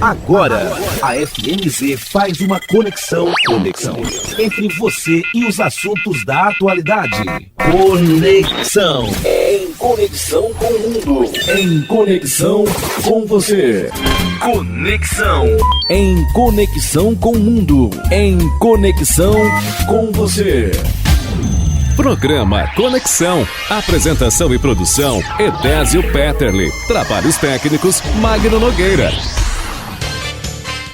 Agora, a FMZ faz uma conexão entre você e os assuntos da atualidade. Conexão. Em conexão com o mundo. Em conexão com você. Conexão. Em conexão com o mundo. Em conexão com você. Programa Conexão. Apresentação e produção, Edésio Petterle. Trabalhos técnicos, Magno Nogueira.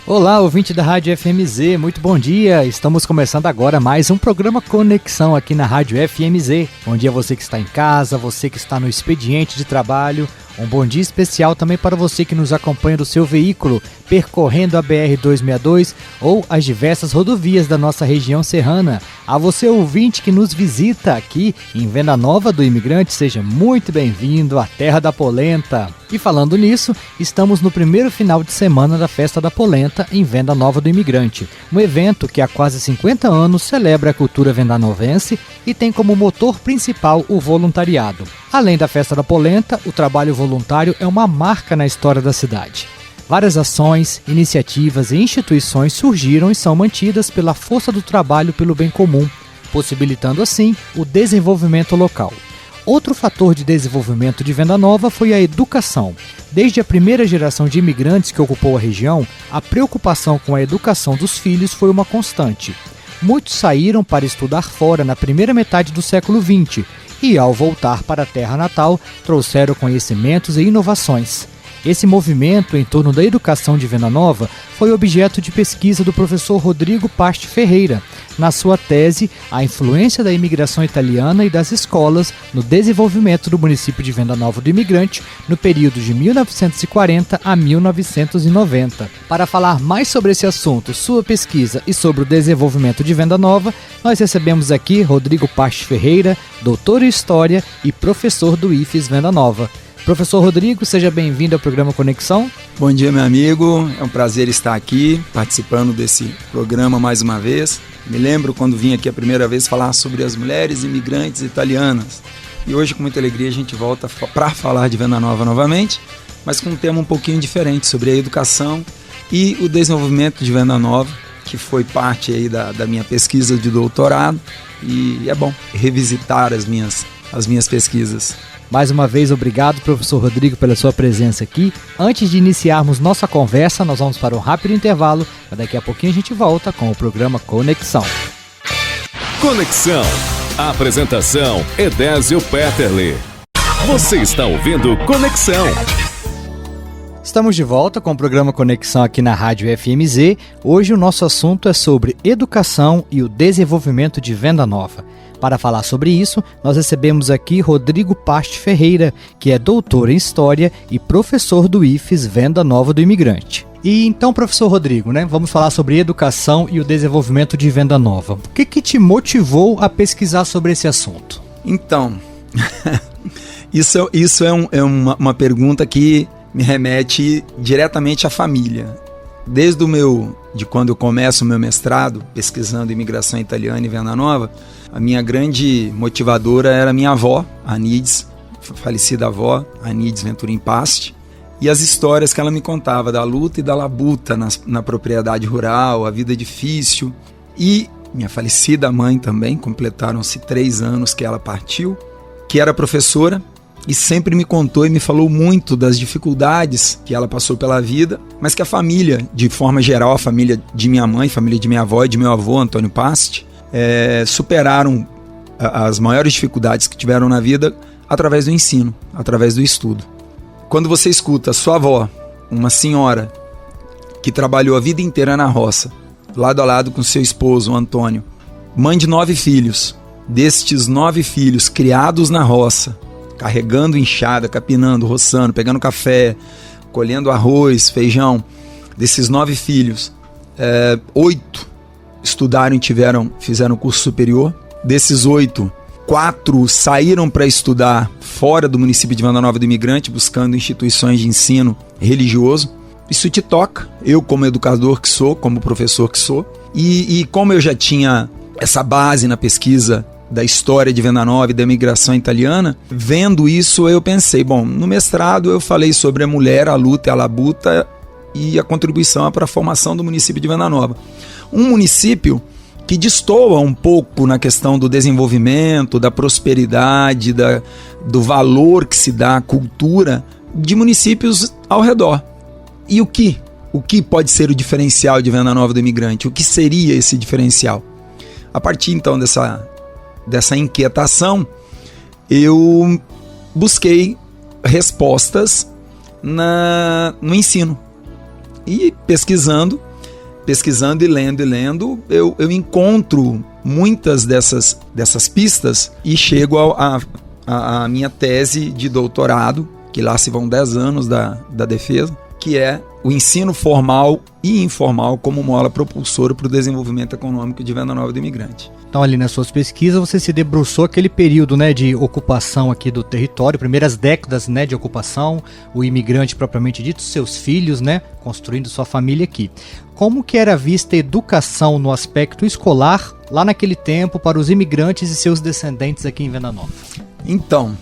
Olá, ouvinte da Rádio FMZ, muito bom dia. Estamos começando agora mais um programa Conexão aqui na Rádio FMZ. Bom dia você que está em casa, você que está no expediente de trabalho. Um bom dia especial também para você que nos acompanha do seu veículo, percorrendo a BR-262 ou as diversas rodovias da nossa região serrana. A você ouvinte que nos visita aqui em Venda Nova do Imigrante, seja muito bem-vindo à Terra da Polenta. E falando nisso, estamos no primeiro final de semana da Festa da Polenta em Venda Nova do Imigrante, um evento que há quase 50 anos celebra a cultura vendanovense e tem como motor principal o voluntariado. Além da Festa da Polenta, o trabalho voluntário é uma marca na história da cidade. Várias ações, iniciativas e instituições surgiram e são mantidas pela força do trabalho pelo bem comum, possibilitando assim o desenvolvimento local. Outro fator de desenvolvimento de Venda Nova foi a educação. Desde a primeira geração de imigrantes que ocupou a região, a preocupação com a educação dos filhos foi uma constante. Muitos saíram para estudar fora na primeira metade do século XX e, ao voltar para a terra natal, trouxeram conhecimentos e inovações. Esse movimento em torno da educação de Venda Nova foi objeto de pesquisa do professor Rodrigo Paste Ferreira, na sua tese A influência da imigração italiana e das escolas no desenvolvimento do município de Venda Nova do Imigrante no período de 1940 a 1990. Para falar mais sobre esse assunto, sua pesquisa e sobre o desenvolvimento de Venda Nova, nós recebemos aqui Rodrigo Paste Ferreira, doutor em História e professor do IFES Venda Nova. Professor Rodrigo, seja bem-vindo ao programa Conexão. Bom dia, meu amigo. É um prazer estar aqui, participando desse programa mais uma vez. Me lembro quando vim aqui a primeira vez falar sobre as mulheres imigrantes italianas. E hoje, com muita alegria, a gente volta para falar de Venda Nova novamente, mas com um tema um pouquinho diferente, sobre a educação e o desenvolvimento de Venda Nova, que foi parte aí da minha pesquisa de doutorado. E é bom revisitar as minhas pesquisas. Mais uma vez, obrigado, professor Rodrigo, pela sua presença aqui. Antes de iniciarmos nossa conversa, nós vamos para um rápido intervalo, mas daqui a pouquinho a gente volta com o programa Conexão. Conexão. Apresentação, Edésio Petterle. Você está ouvindo Conexão. Estamos de volta com o programa Conexão aqui na Rádio FMZ. Hoje o nosso assunto é sobre educação e o desenvolvimento de Venda Nova. Para falar sobre isso, nós recebemos aqui Rodrigo Paste Ferreira, que é doutor em História e professor do IFES Venda Nova do Imigrante. E então, professor Rodrigo, vamos falar sobre educação e o desenvolvimento de Venda Nova. O que te motivou a pesquisar sobre esse assunto? Então, isso é uma pergunta que me remete diretamente à família. Desde de quando eu começo o meu mestrado, pesquisando imigração italiana e Venda Nova, a minha grande motivadora era a minha avó, a Anides, falecida avó, a Anides Venturim Paste, e as histórias que ela me contava da luta e da labuta na propriedade rural, a vida difícil. E minha falecida mãe também, completaram-se 3 anos que ela partiu, que era professora, e sempre me contou e me falou muito das dificuldades que ela passou pela vida, mas que a família, de forma geral, a família de minha mãe, família de minha avó e de meu avô, Antônio Paste, superaram as maiores dificuldades que tiveram na vida através do ensino, através do estudo. Quando você escuta sua avó, uma senhora que trabalhou a vida inteira na roça, lado a lado com seu esposo, o Antônio, mãe de 9 filhos, destes 9 filhos criados na roça, carregando enxada, capinando, roçando, pegando café, colhendo arroz, feijão, desses 9 filhos, 8 estudaram e fizeram curso superior. Desses 8, 4 saíram para estudar fora do município de Venda Nova do Imigrante, buscando instituições de ensino religioso. Isso te toca, eu como educador que sou, como professor que sou, e como eu já tinha essa base na pesquisa da história de Venda Nova e da imigração italiana, vendo isso eu pensei, no mestrado eu falei sobre a mulher, a luta e a labuta e a contribuição para a formação do município de Venda Nova. Um município que destoa um pouco na questão do desenvolvimento, da prosperidade, do valor que se dá à cultura de municípios ao redor. E o que pode ser o diferencial de Venda Nova do imigrante? O que seria esse diferencial? A partir então dessa inquietação, eu busquei respostas no ensino. E pesquisando e lendo, eu encontro muitas dessas pistas e chego à minha tese de doutorado, que lá se vão 10 anos da defesa, que é o ensino formal e informal como mola propulsora para o desenvolvimento econômico de Venda Nova do imigrante. Então, ali nas suas pesquisas, você se debruçou aquele período, né, de ocupação aqui do território, primeiras décadas, né, de ocupação, o imigrante propriamente dito, seus filhos, né, construindo sua família aqui. Como que era vista a educação no aspecto escolar lá naquele tempo para os imigrantes e seus descendentes aqui em Venda Nova? Então,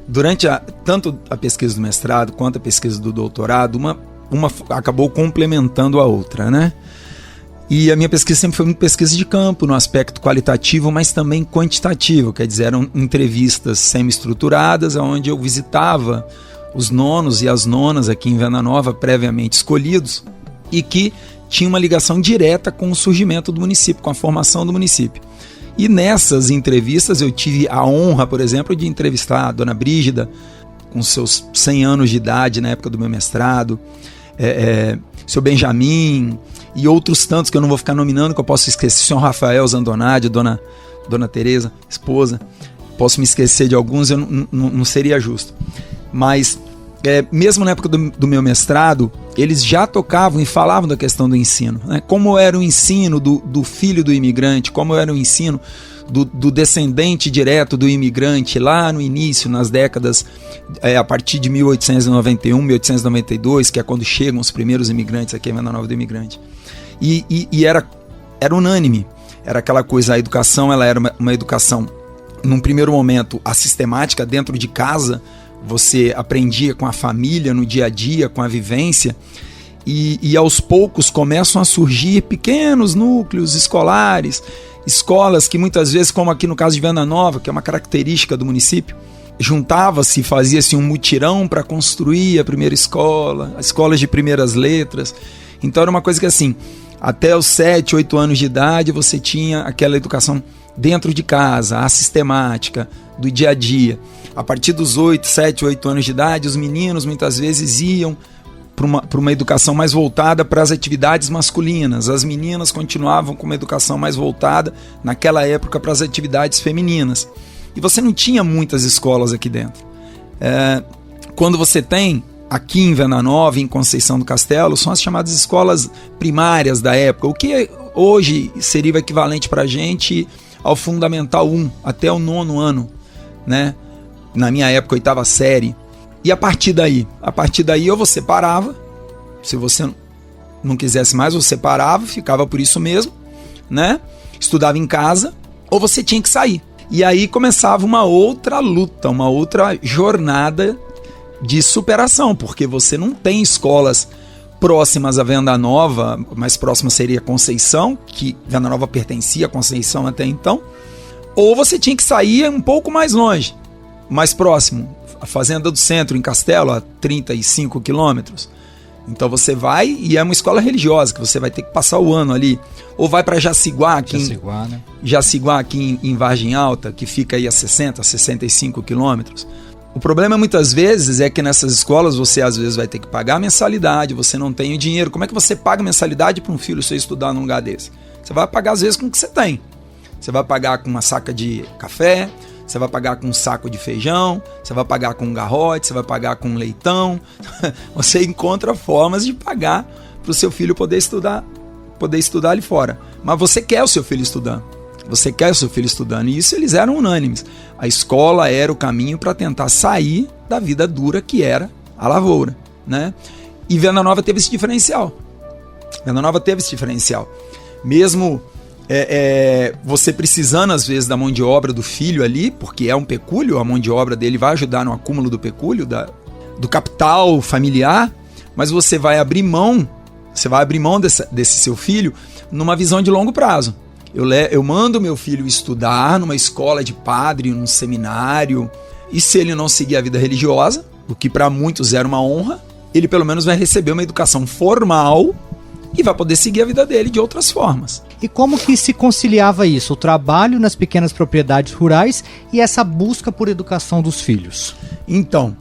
durante tanto a pesquisa do mestrado quanto a pesquisa do doutorado, uma acabou complementando a outra, né? E a minha pesquisa sempre foi uma pesquisa de campo, no aspecto qualitativo, mas também quantitativo, quer dizer, eram entrevistas semi-estruturadas, onde eu visitava os nonos e as nonas aqui em Venda Nova, previamente escolhidos, e que tinha uma ligação direta com o surgimento do município, com a formação do município. E nessas entrevistas eu tive a honra, por exemplo, de entrevistar a dona Brígida, com seus 100 anos de idade na época do meu mestrado, seu Benjamin e outros tantos que eu não vou ficar nominando, que eu posso esquecer, o senhor Rafael Zandonadi, dona Tereza, esposa, posso me esquecer de alguns, eu não seria justo. Mas mesmo na época do meu mestrado, eles já tocavam e falavam da questão do ensino, né? Como era o ensino do filho do imigrante, como era o ensino do descendente direto do imigrante lá no início, nas décadas, a partir de 1891, 1892, que é quando chegam os primeiros imigrantes aqui em Venda Nova do imigrante. E era unânime, era aquela coisa, a educação ela era uma educação, num primeiro momento, a sistemática dentro de casa, você aprendia com a família, no dia a dia, com a vivência, e aos poucos começam a surgir pequenos núcleos escolares, escolas que muitas vezes, como aqui no caso de Venda Nova, que é uma característica do município, juntava-se, fazia-se um mutirão para construir a primeira escola, as escolas de primeiras letras. Então era uma coisa que assim, até os 7, 8 anos de idade você tinha aquela educação dentro de casa, a sistemática, do dia a dia. A partir dos 7, 8 anos de idade, os meninos muitas vezes iam para uma educação mais voltada para as atividades masculinas. As meninas continuavam com uma educação mais voltada, naquela época, para as atividades femininas. E você não tinha muitas escolas aqui dentro. Quando você tem, aqui em Venda Nova, em Conceição do Castelo, são as chamadas escolas primárias da época, o que hoje seria o equivalente para a gente ao Fundamental 1, até o 9º ano, né? Na minha época, 8ª série. E a partir daí ou você parava, se você não quisesse mais, você parava, ficava por isso mesmo, né? Estudava em casa, ou você tinha que sair. E aí começava uma outra luta, uma outra jornada de superação, porque você não tem escolas próximas a Venda Nova, mais próxima seria Conceição, que Venda Nova pertencia a Conceição até então, ou você tinha que sair um pouco mais longe, mais próximo, a Fazenda do Centro, em Castelo, a 35 quilômetros. Então você vai, e é uma escola religiosa, que você vai ter que passar o ano ali. Ou vai para Jaciguá, aqui em Vargem Alta, que fica aí a 60, 65 quilômetros. O problema muitas vezes é que nessas escolas você às vezes vai ter que pagar mensalidade, você não tem o dinheiro. Como é que você paga mensalidade para um filho seu estudar num lugar desse? Você vai pagar às vezes com o que você tem. Você vai pagar com uma saca de café, você vai pagar com um saco de feijão, você vai pagar com um garrote, você vai pagar com um leitão. Você encontra formas de pagar para o seu filho poder estudar ali fora. Mas você quer o seu filho estudando. E isso eles eram unânimes. A escola era o caminho para tentar sair da vida dura que era a lavoura, né? E Venda Nova teve esse diferencial. Mesmo você precisando às vezes da mão de obra do filho ali, porque é um pecúlio, a mão de obra dele vai ajudar no acúmulo do pecúlio, do capital familiar, mas você vai abrir mão desse seu filho numa visão de longo prazo. Eu mando meu filho estudar numa escola de padre, num seminário, e se ele não seguir a vida religiosa, o que para muitos era uma honra, ele pelo menos vai receber uma educação formal e vai poder seguir a vida dele de outras formas. E como que se conciliava isso? O trabalho nas pequenas propriedades rurais e essa busca por educação dos filhos? Então,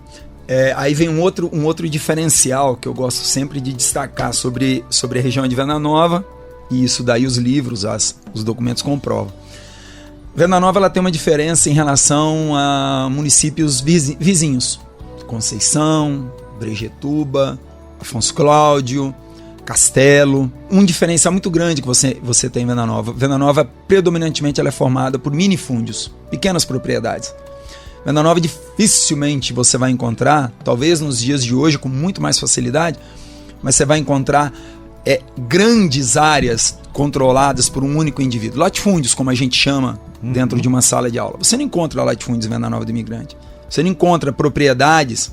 aí vem um outro diferencial que eu gosto sempre de destacar sobre a região de Venda Nova, e isso daí os livros, os documentos comprovam. Venda Nova ela tem uma diferença em relação a municípios vizinhos. Conceição, Brejetuba, Afonso Cláudio, Castelo. Um diferencial muito grande que você tem em Venda Nova. Venda Nova, predominantemente, ela é formada por minifúndios, pequenas propriedades. Venda Nova dificilmente você vai encontrar, talvez nos dias de hoje com muito mais facilidade, mas você vai encontrar grandes áreas controladas por um único indivíduo. Latifúndios, como a gente chama dentro de uma sala de aula. Você não encontra latifúndios em Venda Nova do Imigrante. Você não encontra propriedades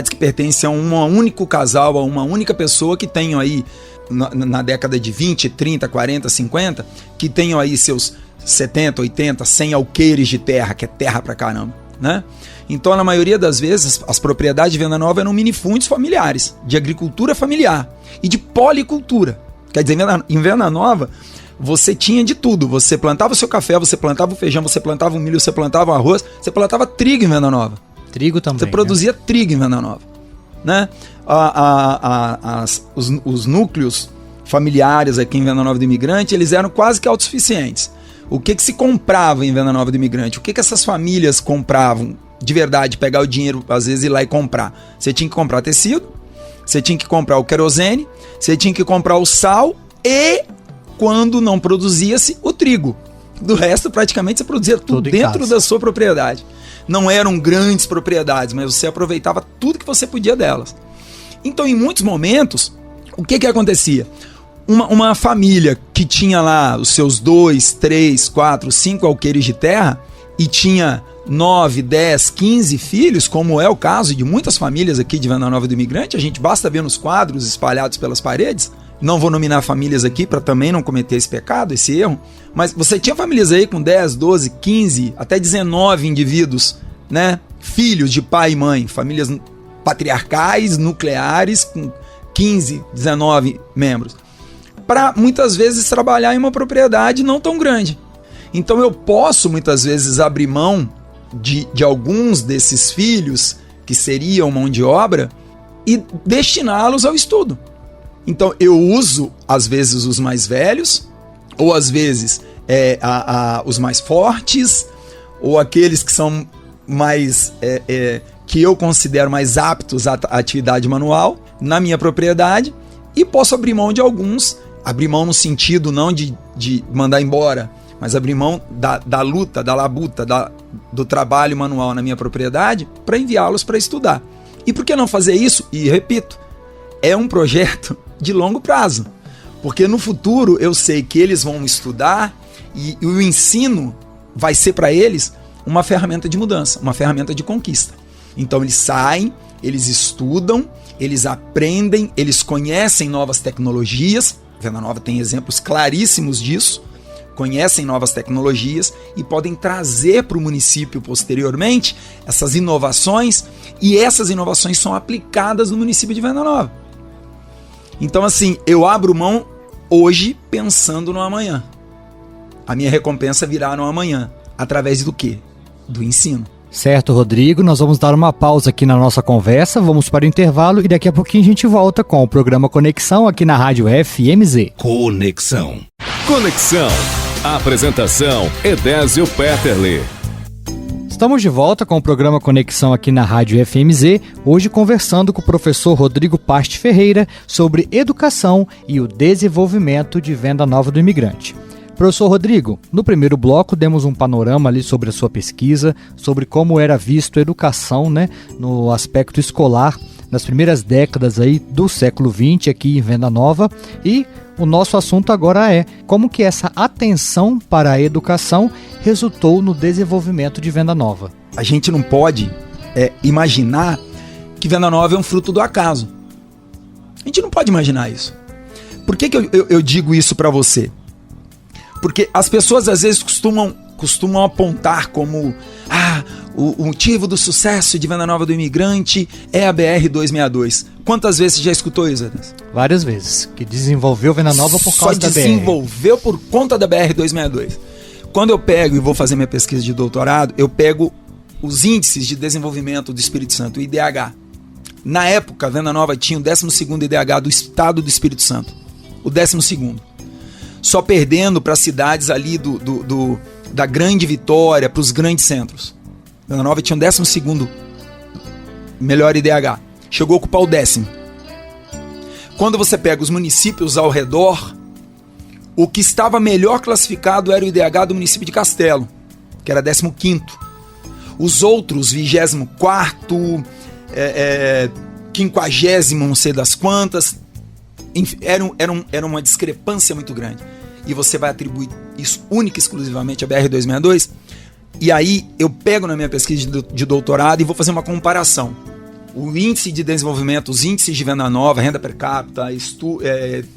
que pertencem a um único casal, a uma única pessoa que tenham aí, na década de 20, 30, 40, 50, que tenham aí seus 70, 80, 100 alqueires de terra, que é terra pra caramba, né? Então, na maioria das vezes, as propriedades de Venda Nova eram minifúndios familiares, de agricultura familiar e de policultura. Quer dizer, em Venda Nova, você tinha de tudo. Você plantava o seu café, você plantava o feijão, você plantava o milho, você plantava o arroz, você plantava trigo em Venda Nova. Trigo também. Você produzia trigo em Venda Nova, né? Os núcleos familiares aqui em Venda Nova do Imigrante, eles eram quase que autossuficientes. O que se comprava em Venda Nova do Imigrante? O que essas famílias compravam de verdade? Pegar o dinheiro, às vezes, ir lá e comprar. Você tinha que comprar tecido, você tinha que comprar o querosene, você tinha que comprar o sal e, quando não produzia-se, o trigo. Do resto, praticamente, você produzia tudo dentro da sua propriedade. Não eram grandes propriedades, mas você aproveitava tudo que você podia delas. Então, em muitos momentos, o que acontecia? Uma família que tinha lá os seus 2, 3, 4, 5 alqueires de terra e tinha 9, 10, 15 filhos, como é o caso de muitas famílias aqui de Venda Nova do Imigrante, a gente basta ver nos quadros espalhados pelas paredes. Não vou nominar famílias aqui para também não cometer esse pecado, esse erro, mas você tinha famílias aí com 10, 12, 15, até 19 indivíduos, né? Filhos de pai e mãe, famílias patriarcais, nucleares, com 15, 19 membros, para muitas vezes trabalhar em uma propriedade não tão grande. Então eu posso muitas vezes abrir mão de alguns desses filhos, que seriam mão de obra, e destiná-los ao estudo. Então eu uso, às vezes, os mais velhos, ou às vezes os mais fortes, ou aqueles que são mais que eu considero mais aptos à atividade manual na minha propriedade, e posso abrir mão de alguns, abrir mão no sentido não de mandar embora, mas abrir mão da luta, da labuta, do trabalho manual na minha propriedade para enviá-los para estudar. E por que não fazer isso? E repito, é um projeto de longo prazo, porque no futuro eu sei que eles vão estudar e o ensino vai ser para eles uma ferramenta de mudança, uma ferramenta de conquista. Então eles saem, eles estudam, eles aprendem, eles conhecem novas tecnologias. Venda Nova tem exemplos claríssimos disso. Conhecem novas tecnologias e podem trazer para o município posteriormente essas inovações, e essas inovações são aplicadas no município de Venda Nova. Então, assim, eu abro mão hoje pensando no amanhã. A minha recompensa virá no amanhã. Através do quê? Do ensino. Certo, Rodrigo, nós vamos dar uma pausa aqui na nossa conversa, vamos para o intervalo e daqui a pouquinho a gente volta com o programa Conexão aqui na Rádio FMZ. Conexão. Conexão. Apresentação: Edésio Petterle. Estamos de volta com o programa Conexão aqui na Rádio FMZ, hoje conversando com o professor Rodrigo Paste Ferreira sobre educação e o desenvolvimento de Venda Nova do Imigrante. Professor Rodrigo, no primeiro bloco demos um panorama ali sobre a sua pesquisa, sobre como era visto a educação, né, no aspecto escolar nas primeiras décadas aí do século XX aqui em Venda Nova, e o nosso assunto agora é como que essa atenção para a educação resultou no desenvolvimento de Venda Nova. A gente não pode imaginar que Venda Nova é um fruto do acaso. A gente não pode imaginar isso. Por que eu digo isso para você? Porque as pessoas às vezes costumam apontar como o motivo do sucesso de Venda Nova do Imigrante é a BR-262. Quantas vezes você já escutou isso, Adams? Várias vezes. Que desenvolveu Venda Nova por causa da BR. Só desenvolveu por conta da BR-262. Quando eu pego e vou fazer minha pesquisa de doutorado, eu pego os índices de desenvolvimento do Espírito Santo, o IDH. Na época, a Venda Nova tinha o 12º IDH do estado do Espírito Santo. O 12º. Só perdendo para cidades ali da Grande Vitória, para os grandes centros. Venda Nova tinha o 12º melhor IDH. Chegou a ocupar o 10º. Quando você pega os municípios ao redor, o que estava melhor classificado era o IDH do município de Castelo, que era 15º. Os outros, 24º, 50º, não sei das quantas, era uma discrepância muito grande. E você vai atribuir isso única e exclusivamente à BR-262. E aí eu pego na minha pesquisa de doutorado e vou fazer uma comparação. O índice de desenvolvimento, os índices de Venda Nova, renda per capita,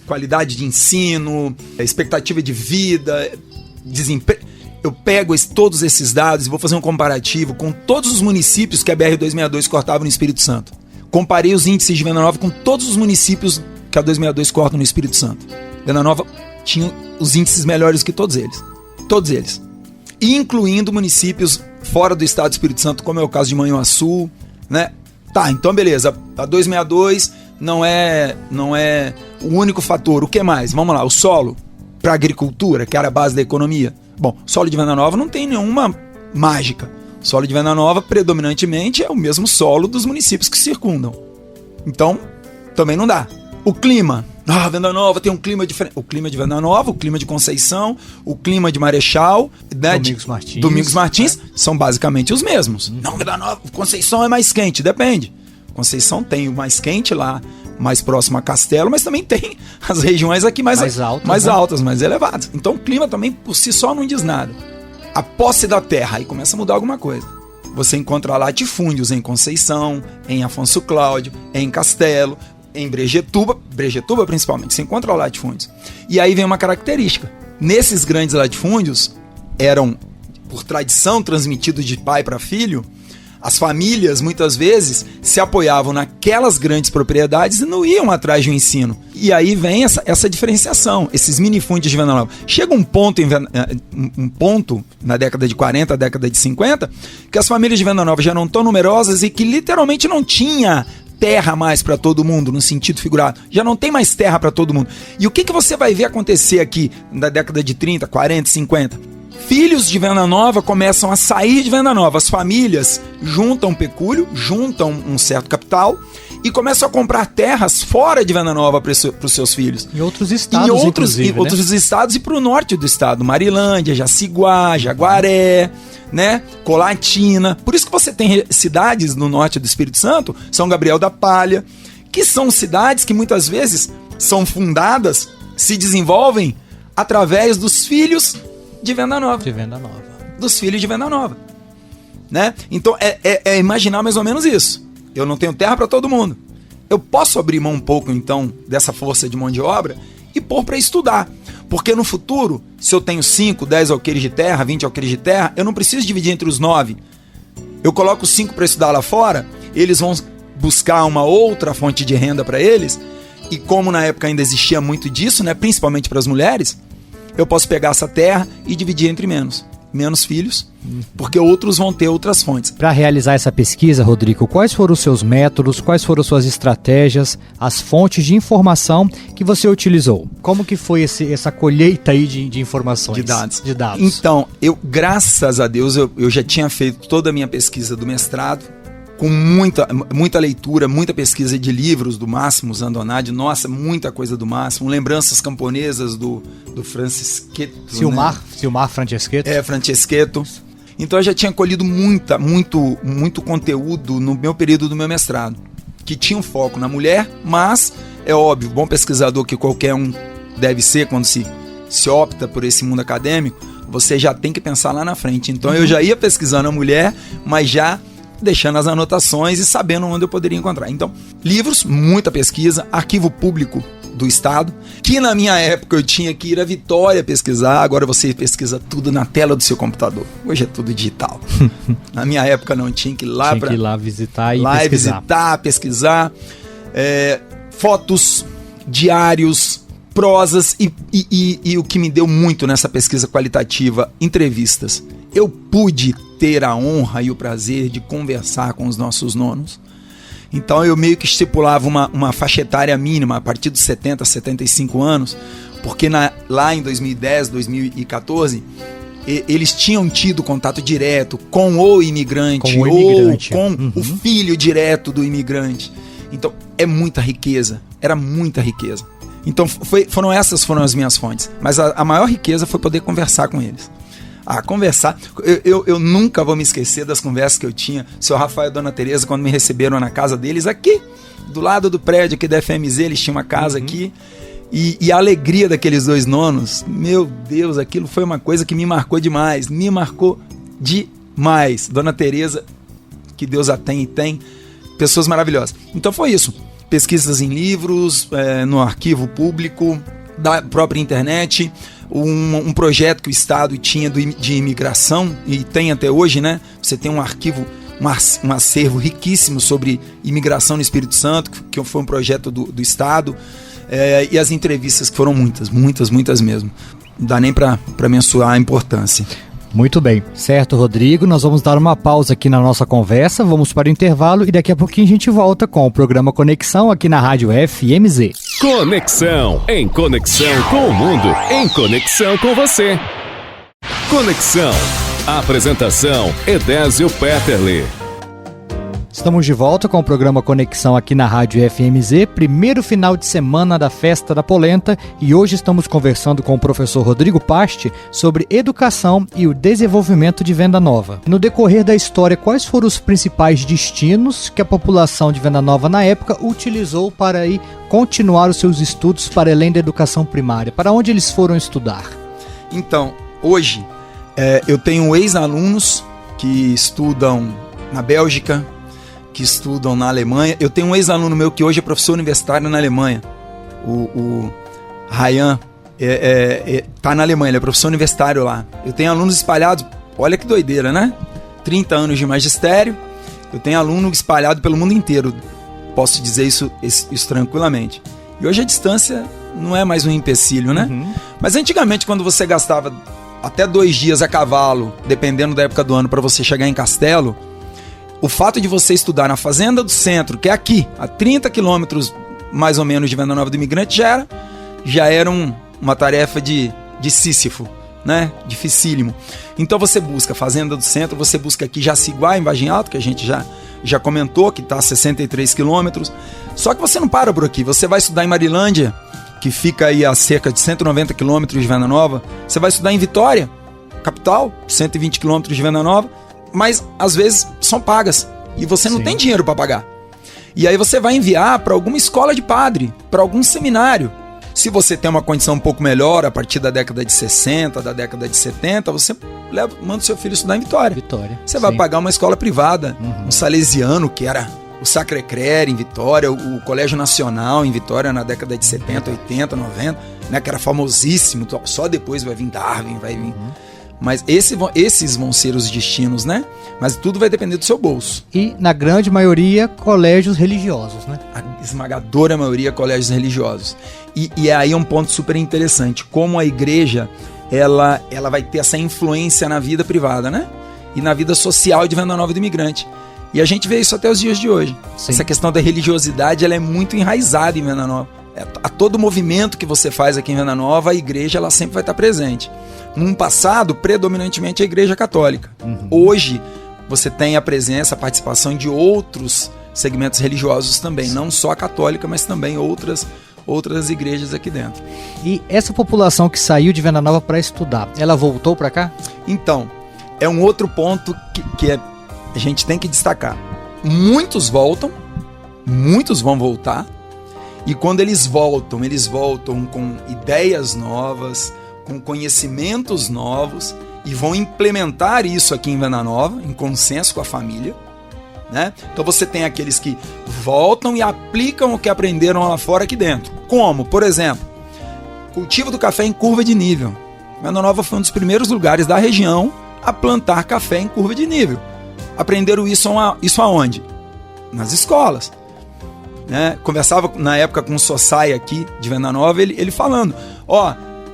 qualidade de ensino, expectativa de vida, desemprego. Eu pego todos esses dados e vou fazer um comparativo com todos os municípios que a BR-262 cortava no Espírito Santo. Comparei os índices de Venda Nova com todos os municípios que a 262 corta no Espírito Santo. Venda Nova tinha os índices melhores que todos eles. Todos eles. Incluindo municípios fora do estado do Espírito Santo, como é o caso de Manhuaçu, né? Tá, então beleza. A 262 não é o único fator. O que mais? Vamos lá, o solo para agricultura, que era a base da economia. Bom, o solo de Venda Nova não tem nenhuma mágica. O solo de Venda Nova, predominantemente, é o mesmo solo dos municípios que circundam. Então, também não dá. O clima. Venda Nova tem um clima diferente. O clima de Venda Nova, o clima de Conceição, o clima de Marechal, né, Domingos Martins, são basicamente os mesmos. Não, Venda Nova, Conceição é mais quente, depende. Conceição tem o mais quente lá, mais próximo a Castelo, mas também tem as regiões aqui mais altas, mais elevadas. Então o clima também por si só não diz nada. A posse da terra, aí começa a mudar alguma coisa. Você encontra latifúndios em Conceição, em Afonso Cláudio, em Castelo, em Brejetuba principalmente, você encontra latifúndios. E aí vem uma característica. Nesses grandes latifúndios, eram, por tradição, transmitidos de pai para filho. As famílias, muitas vezes, se apoiavam naquelas grandes propriedades e não iam atrás de um ensino. E aí vem essa diferenciação, esses minifúndios de Venda Nova. Chega um ponto na década de 40, década de 50, que as famílias de Venda Nova já não tão numerosas e que literalmente não tinha terra mais para todo mundo, no sentido figurado. Já não tem mais terra para todo mundo. E o que você vai ver acontecer aqui na década de 30, 40, 50? Filhos de Venda Nova começam a sair de Venda Nova. As famílias juntam pecúlio, juntam um certo capital e começam a comprar terras fora de Venda Nova para os seus filhos. Em outros estados, outros estados e para o norte do estado. Marilândia, Jaciguá, Jaguaré, né? Colatina. Por isso que você tem cidades no norte do Espírito Santo, São Gabriel da Palha, que são cidades que muitas vezes são fundadas, se desenvolvem através dos filhos de Venda Nova. Dos filhos de Venda Nova. Né? Então é imaginar mais ou menos isso. Eu não tenho terra para todo mundo. Eu posso abrir mão um pouco, então, dessa força de mão de obra e pôr para estudar. Porque no futuro, se eu tenho 5, 10 alqueires de terra, 20 alqueires de terra, eu não preciso dividir entre os 9. Eu coloco 5 para estudar lá fora, eles vão buscar uma outra fonte de renda para eles, e como na época ainda existia muito disso, né, principalmente para as mulheres, eu posso pegar essa terra e dividir entre menos filhos, porque outros vão ter outras fontes. Para realizar essa pesquisa, Rodrigo, quais foram os seus métodos, quais foram suas estratégias, as fontes de informação que você utilizou? Como que foi essa colheita aí de informações? De dados. Então, graças a Deus, eu já tinha feito toda a minha pesquisa do mestrado, com muita leitura, muita pesquisa de livros do Máximo Zandonade, nossa, muita coisa do Máximo, lembranças camponesas do Franceschetto. Silmar Franceschetto. Franceschetto. Então eu já tinha colhido muito conteúdo no meu período do meu mestrado, que tinha um foco na mulher, mas é óbvio, bom pesquisador que qualquer um deve ser quando se opta por esse mundo acadêmico, você já tem que pensar lá na frente. Então eu já ia pesquisando a mulher, mas já deixando as anotações e sabendo onde eu poderia encontrar. Então, livros, muita pesquisa, arquivo público do Estado, que na minha época eu tinha que ir a Vitória pesquisar, agora você pesquisa tudo na tela do seu computador. Hoje é tudo digital. Na minha época não, tinha que ir lá para visitar e lá pesquisar. Visitar, pesquisar. Fotos, diários, prosas e o que me deu muito nessa pesquisa qualitativa, entrevistas. Eu pude ter a honra e o prazer de conversar com os nossos nonos. Então eu meio que estipulava uma faixa etária mínima a partir dos 70, 75 anos, porque lá em 2010, 2014, eles tinham tido contato direto com o imigrante, ou com o filho direto do imigrante. Então é muita riqueza, era muita riqueza. Então foram as minhas fontes, mas a maior riqueza foi poder conversar com eles. Conversar, eu nunca vou me esquecer das conversas que eu tinha, o seu Rafael e Dona Tereza, quando me receberam na casa deles, aqui, do lado do prédio aqui da FMZ, eles tinham uma casa aqui, e a alegria daqueles dois nonos, meu Deus, aquilo foi uma coisa que me marcou demais, Dona Tereza, que Deus a tem e tem, pessoas maravilhosas. Então foi isso, pesquisas em livros, no arquivo público, da própria internet, um projeto que o Estado tinha de imigração, e tem até hoje, né? Você tem um arquivo, um acervo riquíssimo sobre imigração no Espírito Santo, que foi um projeto do Estado, e as entrevistas que foram muitas mesmo. Não dá nem para mensurar a importância. Muito bem, certo, Rodrigo, nós vamos dar uma pausa aqui na nossa conversa, vamos para o intervalo e daqui a pouquinho a gente volta com o programa Conexão aqui na Rádio FMZ. Conexão, em conexão com o mundo, em conexão com você. Conexão, apresentação Edésio Peterle. Estamos de volta com o programa Conexão aqui na Rádio FMZ, primeiro final de semana da Festa da Polenta, e hoje estamos conversando com o professor Rodrigo Paste sobre educação e o desenvolvimento de Venda Nova. No decorrer da história, quais foram os principais destinos que a população de Venda Nova na época utilizou para ir continuar os seus estudos para além da educação primária? Para onde eles foram estudar? Então, hoje eu tenho ex-alunos que estudam na Bélgica, que estudam na Alemanha. Eu tenho um ex-aluno meu que hoje é professor universitário na Alemanha. O Ryan tá na Alemanha, ele é professor universitário lá. Eu tenho alunos espalhados, olha que doideira, né? 30 anos de magistério, eu tenho aluno espalhado pelo mundo inteiro. Posso dizer isso tranquilamente. E hoje a distância não é mais um empecilho, né? Mas antigamente, quando você gastava até 2 dias a cavalo, dependendo da época do ano, para você chegar em Castelo, o fato de você estudar na Fazenda do Centro, que é aqui, a 30 quilômetros mais ou menos de Venda Nova do Imigrante, já era uma tarefa de Sísifo, né? Dificílimo. Então você busca Fazenda do Centro, você busca aqui Jaciguá, em Vargem Alta, que a gente já comentou, que está a 63 quilômetros. Só que você não para por aqui, você vai estudar em Marilândia, que fica aí a cerca de 190 quilômetros de Venda Nova. Você vai estudar em Vitória, capital, 120 quilômetros de Venda Nova. Mas às vezes são pagas e você não tem dinheiro para pagar. E aí você vai enviar para alguma escola de padre, para algum seminário. Se você tem uma condição um pouco melhor, a partir da década de 60, da década de 70, você manda o seu filho estudar em Vitória. Você vai pagar uma escola privada, um salesiano, que era o Sacré-Cœur em Vitória, o Colégio Nacional em Vitória na década de 70, 80, 90, né, que era famosíssimo. Só depois vai vir Darwin, vai vir... Mas esses vão ser os destinos, né? Mas tudo vai depender do seu bolso. E, na grande maioria, colégios religiosos, né? A esmagadora maioria, colégios religiosos. E aí é um ponto super interessante. Como a igreja, ela vai ter essa influência na vida privada, né? E na vida social de Venda Nova do Imigrante. E a gente vê isso até os dias de hoje. Sim. Essa questão da religiosidade, ela é muito enraizada em Venda Nova. A todo movimento que você faz aqui em Venda Nova, a igreja ela sempre vai estar presente. Num passado, predominantemente a igreja católica. Hoje, você tem a presença, a participação de outros segmentos religiosos também. Não só a católica, mas também outras igrejas aqui dentro. E essa população que saiu de Venda Nova para estudar, ela voltou para cá? Então, é um outro ponto que a gente tem que destacar. Muitos voltam, muitos vão voltar. E quando eles voltam com ideias novas, com conhecimentos novos, e vão implementar isso aqui em Venda Nova, em consenso com a família, né? Então você tem aqueles que voltam e aplicam o que aprenderam lá fora aqui dentro. Como, por exemplo, cultivo do café em curva de nível. Venda Nova foi um dos primeiros lugares da região a plantar café em curva de nível. Aprenderam isso aonde? Nas escolas. Né? Conversava na época com o Sossai aqui de Venda Nova, ele falando,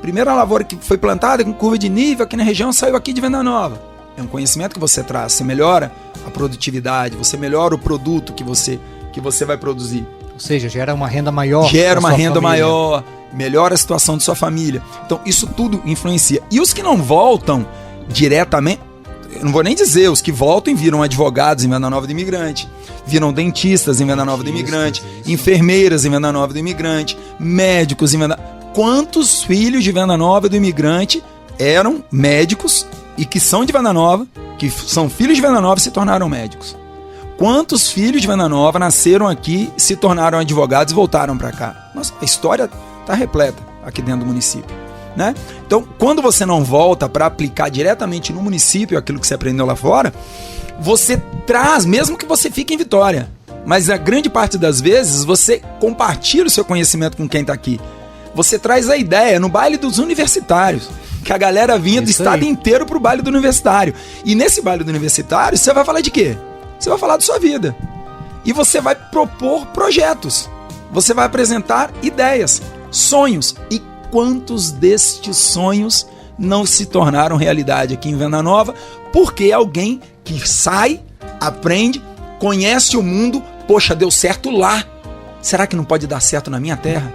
primeira lavoura que foi plantada com curva de nível aqui na região saiu aqui de Venda Nova. É um conhecimento que você traz, você melhora a produtividade, você melhora o produto que você vai produzir. Ou seja, gera uma renda maior. Gera uma renda maior, melhora a situação de sua família. Então isso tudo influencia. E os que não voltam diretamente, eu não vou nem dizer, os que voltam e viram advogados em Venda Nova do Imigrante, viram dentistas em Venda Nova do Imigrante, enfermeiras em Venda Nova do Imigrante, médicos em Venda Nova. Quantos filhos de Venda Nova do Imigrante eram médicos e que são de Venda Nova, que são filhos de Venda Nova e se tornaram médicos? Quantos filhos de Venda Nova nasceram aqui, se tornaram advogados e voltaram para cá? Nossa, a história está repleta aqui dentro do município, né? Então, quando você não volta para aplicar diretamente no município aquilo que você aprendeu lá fora, você traz, mesmo que você fique em Vitória, mas a grande parte das vezes você compartilha o seu conhecimento com quem está aqui. Você traz a ideia no baile dos universitários, que a galera vinha do estado inteiro pro baile do universitário. E nesse baile do universitário, você vai falar de quê? Você vai falar da sua vida. E você vai propor projetos. Você vai apresentar ideias, sonhos. E quantos destes sonhos não se tornaram realidade aqui em Venda Nova? Porque alguém que sai, aprende, conhece o mundo, poxa, deu certo lá. Será que não pode dar certo na minha terra?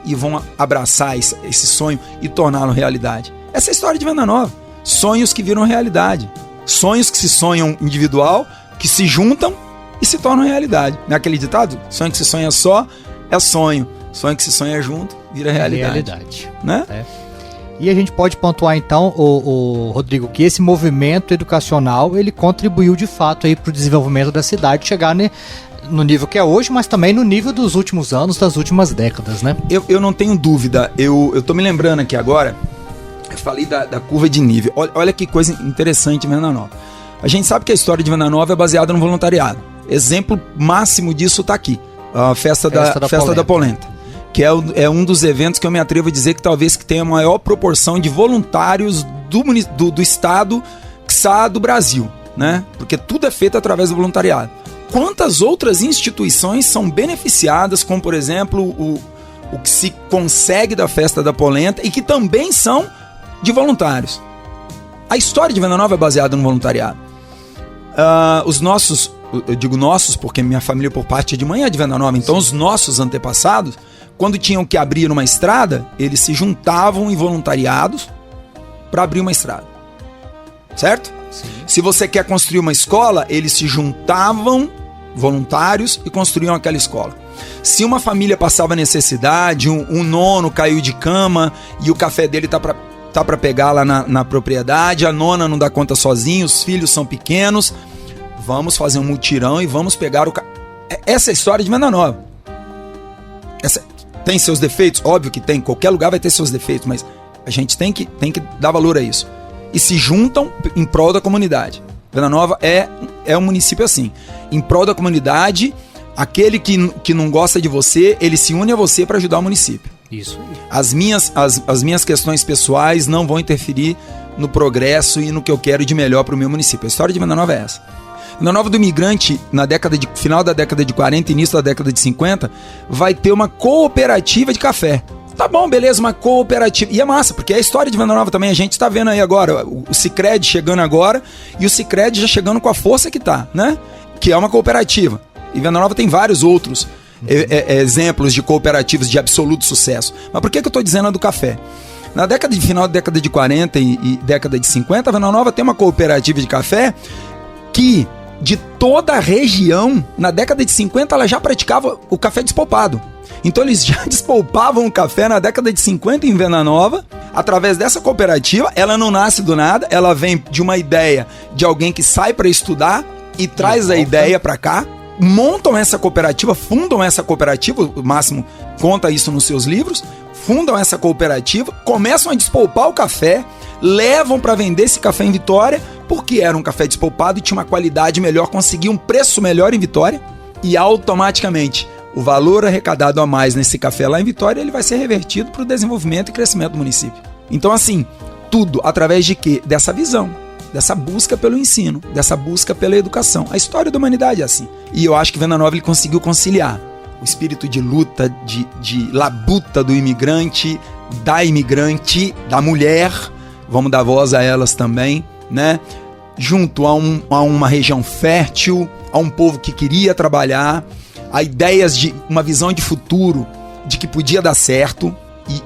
E vão abraçar esse sonho e torná-lo realidade. Essa é a história de Venda Nova. Sonhos que viram realidade. Sonhos que se sonham individual, que se juntam e se tornam realidade. Não é aquele ditado? Sonho que se sonha só é sonho. Sonho que se sonha junto vira realidade. Né? É. E a gente pode pontuar então, o Rodrigo, que esse movimento educacional ele contribuiu de fato para o desenvolvimento da cidade, chegar no nível que é hoje, mas também no nível dos últimos anos, das últimas décadas, né? Eu não tenho dúvida. Eu tô me lembrando aqui agora, eu falei da curva de nível. Olha que coisa interessante em Venda Nova. A gente sabe que a história de Venda Nova é baseada no voluntariado. Exemplo máximo disso está aqui. A Festa da Polenta. Que é um dos eventos que eu me atrevo a dizer que talvez que tenha a maior proporção de voluntários do estado do Brasil, né? Porque tudo é feito através do voluntariado. Quantas outras instituições são beneficiadas com, por exemplo, o que se consegue da Festa da Polenta e que também são de voluntários? A história de Venda Nova é baseada no voluntariado. Os nossos, eu digo nossos porque minha família por parte de mãe é de Venda Nova, então os nossos antepassados, quando tinham que abrir uma estrada, eles se juntavam em voluntariados para abrir uma estrada. Certo? Sim. Se você quer construir uma escola, eles se juntavam voluntários e construíam aquela escola. Se uma família passava necessidade, um nono caiu de cama e o café dele tá para pegar lá na propriedade, a nona não dá conta sozinha, os filhos são pequenos, vamos fazer um mutirão e vamos pegar o Essa é a história de Venda Nova. Tem seus defeitos? Óbvio que tem, qualquer lugar vai ter seus defeitos, mas a gente tem que dar valor a isso. E se juntam em prol da comunidade. Venda Nova é um município assim. Em prol da comunidade, aquele que não gosta de você, ele se une a você para ajudar o município. Isso. As minhas questões pessoais não vão interferir no progresso e no que eu quero de melhor para o meu município. A história de Venda Nova é essa. Venda Nova do Imigrante, final da década de 40, início da década de 50, vai ter uma cooperativa de café. Tá bom, beleza, uma cooperativa. E é massa, porque é a história de Venda Nova também. A gente tá vendo aí agora o Sicredi chegando agora e o Sicredi já chegando com a força que tá, né? Que é uma cooperativa. E Venda Nova tem vários outros exemplos de cooperativas de absoluto sucesso. Mas por que eu tô dizendo a do café? Final da década de 40 e década de 50, a Venda Nova tem uma cooperativa de café que, de toda a região, na década de 50, ela já praticava o café despolpado. Então eles já despolpavam o café na década de 50 em Venda Nova, através dessa cooperativa. Ela não nasce do nada, ela vem de uma ideia de alguém que sai para estudar e traz a ideia para cá, montam essa cooperativa, fundam essa cooperativa, o Máximo conta isso nos seus livros, fundam essa cooperativa, começam a despolpar o café, levam para vender esse café em Vitória, porque era um café despolpado e tinha uma qualidade melhor, conseguia um preço melhor em Vitória e automaticamente o valor arrecadado a mais nesse café lá em Vitória, ele vai ser revertido para o desenvolvimento e crescimento do município. Então assim, tudo através de quê? Dessa visão, dessa busca pelo ensino, dessa busca pela educação. A história da humanidade é assim. E eu acho que Venda Nova ele conseguiu conciliar o espírito de luta, de labuta do imigrante, da mulher, vamos dar voz a elas também, né? Junto a uma região fértil, a um povo que queria trabalhar, a ideias de uma visão de futuro, de que podia dar certo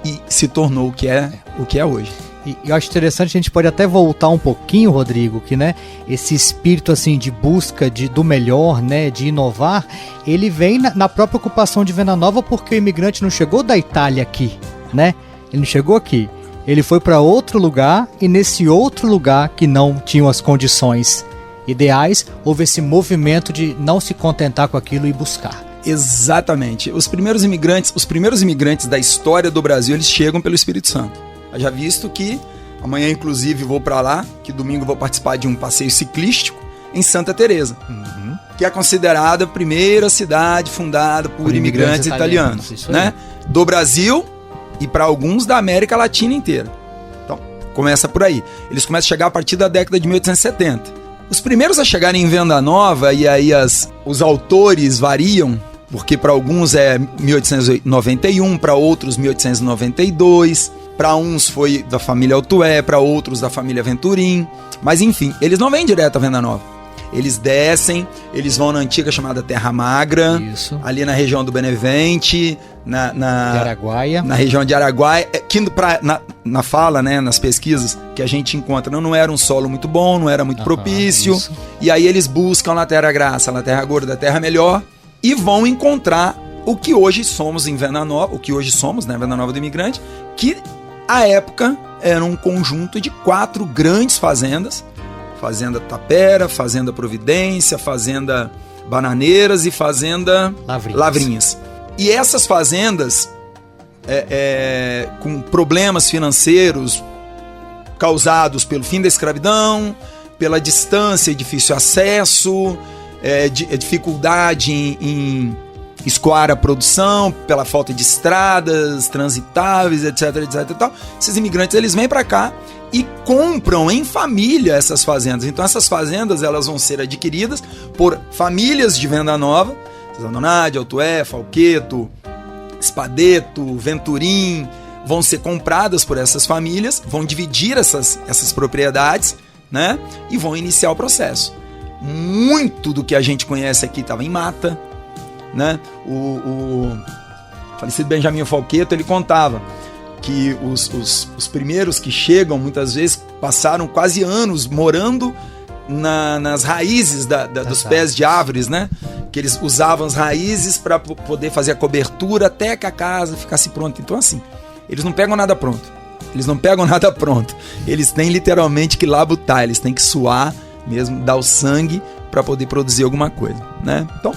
e se tornou o que é hoje. E eu acho interessante, a gente pode até voltar um pouquinho, Rodrigo, que, né, esse espírito assim de busca do melhor, né, de inovar, ele vem na própria ocupação de Venda Nova, porque o imigrante não chegou da Itália aqui, né? Ele não chegou aqui. Ele foi para outro lugar e nesse outro lugar que não tinham as condições ideais, houve esse movimento de não se contentar com aquilo e buscar. Exatamente. Os primeiros imigrantes da história do Brasil, eles chegam pelo Espírito Santo. Eu já visto que amanhã, inclusive, vou para lá, que domingo vou participar de um passeio ciclístico em Santa Teresa, que é considerada a primeira cidade fundada por imigrantes italianos, né? Do Brasil e para alguns da América Latina inteira. Então, começa por aí. Eles começam a chegar a partir da década de 1870. Os primeiros a chegarem em Venda Nova, e aí os autores variam, porque para alguns é 1891, para outros 1892, para uns foi da família Altué, para outros da família Venturim, mas enfim, eles não vêm direto a Venda Nova. Eles descem, eles vão na antiga chamada Terra Magra, isso, ali na região do Benevente, na região de Araguaia, que na fala, né, nas pesquisas que a gente encontra, não era um solo muito bom, não era muito propício, isso. E aí eles buscam na Terra Graça, na Terra Gorda, a Terra Melhor, e vão encontrar o que hoje somos em Venda Nova, o que hoje somos, né, Venda Nova do Imigrante, que à época era um conjunto de 4 grandes fazendas: Fazenda Tapera, Fazenda Providência, Fazenda Bananeiras e Fazenda Lavrinhas. E essas fazendas, com problemas financeiros causados pelo fim da escravidão, pela distância e difícil acesso, dificuldade em escoar a produção, pela falta de estradas transitáveis, etc, etc e tal. Esses imigrantes, eles vêm para cá e compram em família essas fazendas. Então essas fazendas, elas vão ser adquiridas por famílias de Venda Nova, Zanonade, Altué, Falqueto, Espadeto, Venturim, vão ser compradas por essas famílias, vão dividir essas propriedades, né? E vão iniciar o processo. Muito do que a gente conhece aqui estava em mata, né? O falecido Benjamin Falqueto, ele contava que os primeiros que chegam, muitas vezes, passaram quase anos morando nas raízes dos pés de árvores, né? Que eles usavam as raízes para poder fazer a cobertura até que a casa ficasse pronta. Então, assim, eles não pegam nada pronto. Eles têm literalmente que labutar, eles têm que suar mesmo, dar o sangue para poder produzir alguma coisa, né? Então,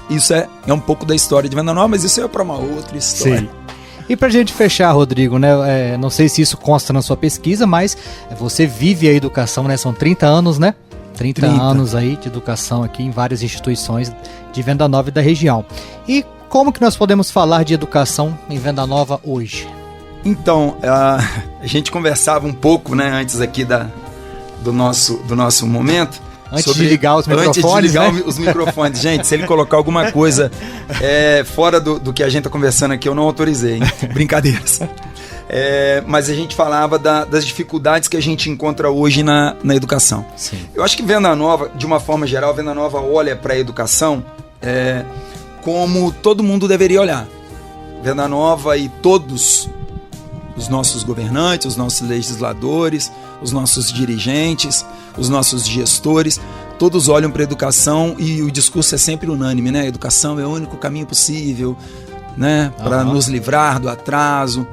isso é um pouco da história de Venda Nova, mas isso é para uma outra história. Sim. E pra gente fechar, Rodrigo, né? Não sei se isso consta na sua pesquisa, mas você vive a educação, né? São 30 anos, né? 30 anos aí de educação aqui em várias instituições de Venda Nova e da região. E como que nós podemos falar de educação em Venda Nova hoje? Então, a gente conversava um pouco, né, antes aqui do nosso momento. Antes de ligar os microfones. Gente, se ele colocar alguma coisa fora do que a gente está conversando aqui, eu não autorizei, hein? Brincadeiras. Mas a gente falava das dificuldades que a gente encontra hoje na educação. Sim. Eu acho que Venda Nova, de uma forma geral, Venda Nova olha para a educação como todo mundo deveria olhar. Venda Nova e todos os nossos governantes, os nossos legisladores, os nossos dirigentes, os nossos gestores, todos olham para a educação e o discurso é sempre unânime, né? A educação é o único caminho possível, né? Para nos livrar do atraso.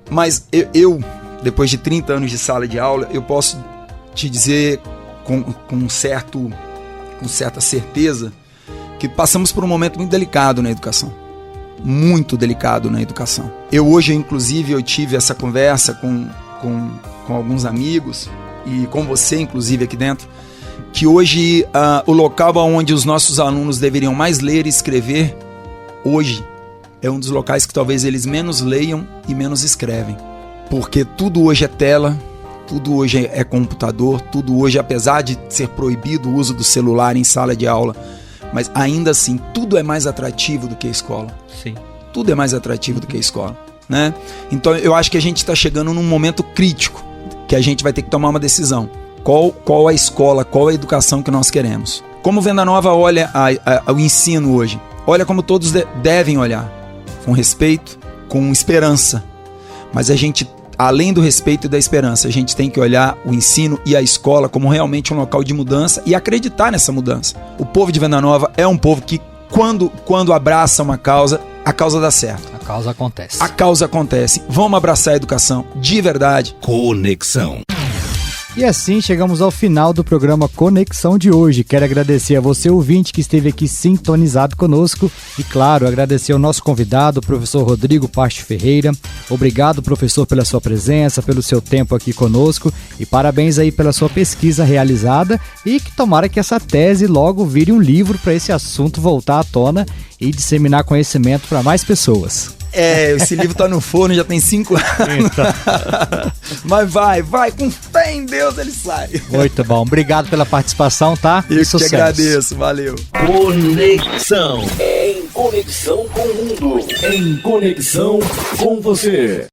Mas eu, depois de 30 anos de sala de aula, eu posso te dizer com certa certeza que passamos por um momento muito delicado na educação. Muito delicado na educação. Hoje, inclusive, eu tive essa conversa com alguns amigos e com você, inclusive, aqui dentro, que hoje o local onde os nossos alunos deveriam mais ler e escrever, hoje, é um dos locais que talvez eles menos leiam e menos escrevem. Porque tudo hoje é tela, tudo hoje é computador, tudo hoje, apesar de ser proibido o uso do celular em sala de aula, mas ainda assim, tudo é mais atrativo do que a escola. Sim. Tudo é mais atrativo do que a escola, né? Então eu acho que a gente está chegando num momento crítico, que a gente vai ter que tomar uma decisão. Qual a escola, qual a educação que nós queremos? Como Venda Nova olha o ensino hoje? Olha como todos devem olhar, com respeito, com esperança. Mas a gente, além do respeito e da esperança, a gente tem que olhar o ensino e a escola como realmente um local de mudança e acreditar nessa mudança. O povo de Venda Nova é um povo que, quando abraça uma causa, a causa dá certo. A causa acontece. A causa acontece. Vamos abraçar a educação, de verdade. Conexão. E assim chegamos ao final do programa Conexão de hoje. Quero agradecer a você, ouvinte, que esteve aqui sintonizado conosco. E claro, agradecer ao nosso convidado, o professor Rodrigo Pache Ferreira. Obrigado, professor, pela sua presença, pelo seu tempo aqui conosco. E parabéns aí pela sua pesquisa realizada. E que tomara que essa tese logo vire um livro para esse assunto voltar à tona e disseminar conhecimento para mais pessoas. Esse livro tá no forno, já tem 5 anos. Mas vai, com fé em Deus ele sai. Muito bom, obrigado pela participação, tá? Eu que te agradeço, valeu. Conexão. Em conexão com o mundo. Em conexão com você.